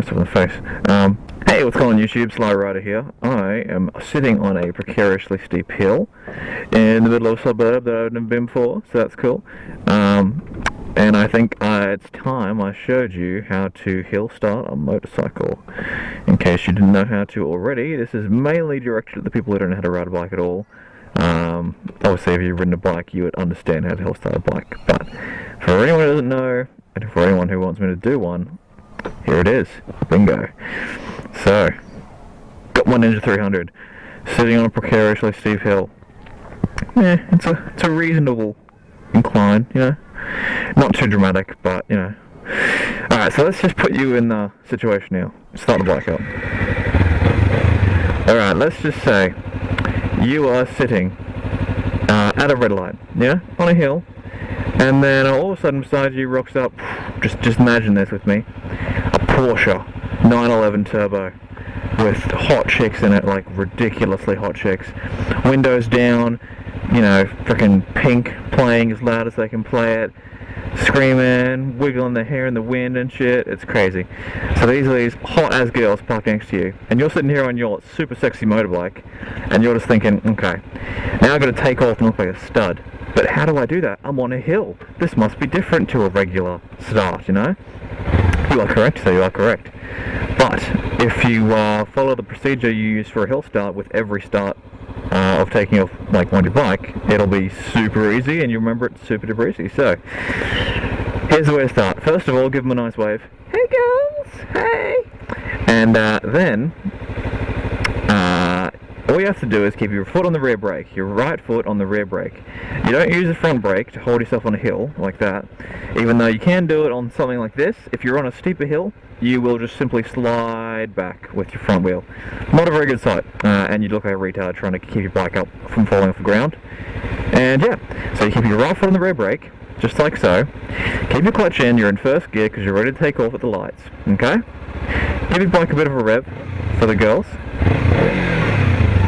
close up in the face. Hey, what's going on YouTube? Sly Rider here. I am sitting on a precariously steep hill in the middle of a suburb that I've never been before, so that's cool. And I think it's time I showed you how to hill start a motorcycle. In case you didn't know how to already, this is mainly directed at the people who don't know how to ride a bike at all. Obviously if you've ridden a bike you would understand how to hill start a bike, but for anyone who doesn't know, and for anyone who wants me to do one, here it is. Bingo. So, got my Ninja 300 sitting on a precariously steep hill. Yeah, it's a reasonable incline, you know. Not too dramatic, but you know. Alright, so let's just put you in the situation now. Start the bike up. Alright, let's just say you are sitting at a red light, yeah, on a hill, and then all of a sudden beside you rocks up, just imagine this with me, a Porsche 911 Turbo with hot chicks in it, like ridiculously hot chicks, windows down, you know, freaking Pink playing as loud as they can play it, screaming, wiggling their hair in the wind and shit. It's crazy. So these are these hot ass girls parked next to you, and you're sitting here on your super sexy motorbike, and you're just thinking, okay, now I've got to take off and look like a stud. But how do I do that? I'm on a hill. This must be different to a regular start, you know? You are correct, so you are correct. But if you follow the procedure you use for a hill start with every start of taking off like on your bike, it'll be super easy, and you remember it's super duper easy. So here's the way to start. First of all, give them a nice wave. Hey girls, hey. And then all you have to do is keep your foot on the rear brake, your right foot on the rear brake. You don't use the front brake to hold yourself on a hill like that, even though you can do it on something like this. If you're on a steeper hill, you will just simply slide back with your front wheel. Not a very good sight, and you look like a retard trying to keep your bike up from falling off the ground. And yeah, so you keep your right foot on the rear brake, just like so. Keep your clutch in, you're in first gear because you're ready to take off at the lights, okay? Give your bike a bit of a rev for the girls.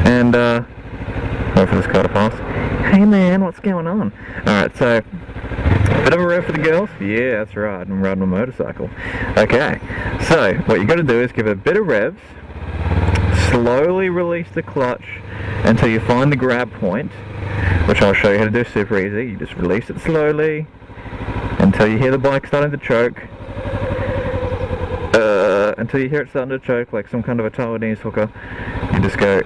And wait for this car to pass. Hey man, what's going on? Alright, so bit of a rev for the girls? Yeah, that's right, I'm riding a motorcycle. Okay, so what you got to do is give it a bit of revs, slowly release the clutch until you find the grab point, which I'll show you how to do super easy. You just release it slowly until you hear the bike starting to choke. Until you hear it starting to choke like some kind of a Taiwanese hooker, you just go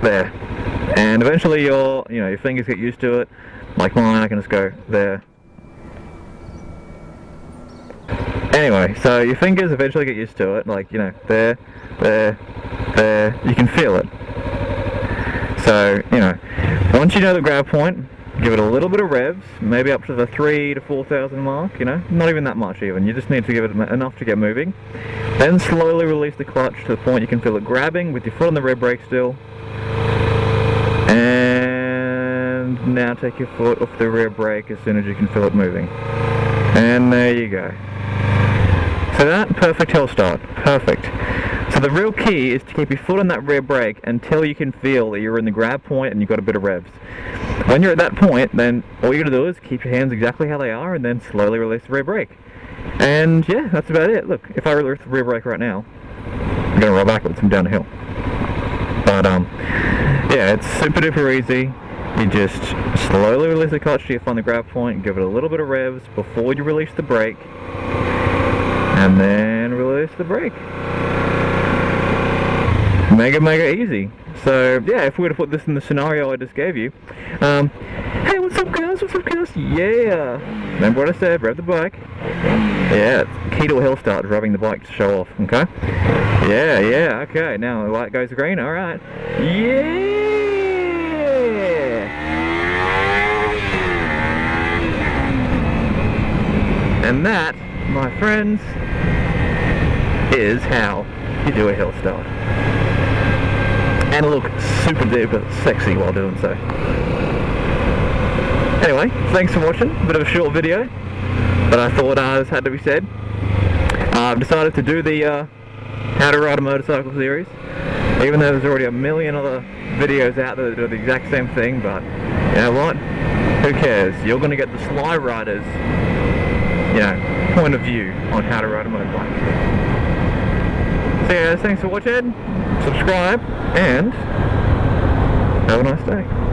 there, and eventually your fingers get used to it. Like mine, I can just go there. Anyway, so your fingers eventually get used to it, like, you know, there, there, there. You can feel it. So, you know, once you know the grab point, give it a little bit of revs, maybe up to the 3,000 to 4,000 mark, you know, not even that much even. You just need to give it enough to get moving. Then slowly release the clutch to the point you can feel it grabbing with your foot on the rear brake still. And now take your foot off the rear brake as soon as you can feel it moving. And there you go. So that, perfect hill start. Perfect. So the real key is to keep your foot on that rear brake until you can feel that you're in the grab point and you've got a bit of revs. When you're at that point, then all you're going to do is keep your hands exactly how they are and then slowly release the rear brake. And yeah, that's about it. Look, if I release the rear brake right now, I'm going to roll backwards and down the hill. But yeah, it's super duper easy. You just slowly release the clutch till you find the grab point and give it a little bit of revs before you release the brake. And then release the brake. Mega easy. So yeah, if we were to put this in the scenario I just gave you, hey, what's up guys, yeah, remember what I said, rev the bike. Yeah, key to a hill start is revving the bike to show off, okay? Yeah, okay, now the light goes green, alright. Yeah! And that, my friends, is how you do a hill start. And look super duper sexy while doing so. Anyway, thanks for watching. A bit of a short video, but I thought this had to be said. I've decided to do the how to ride a motorcycle series, even though there's already a million other videos out there that do the exact same thing. But you know what? Who cares? You're going to get the Sly Rider's, you know, point of view on how to ride a motorbike. So yeah, thanks for watching, subscribe, and have a nice day.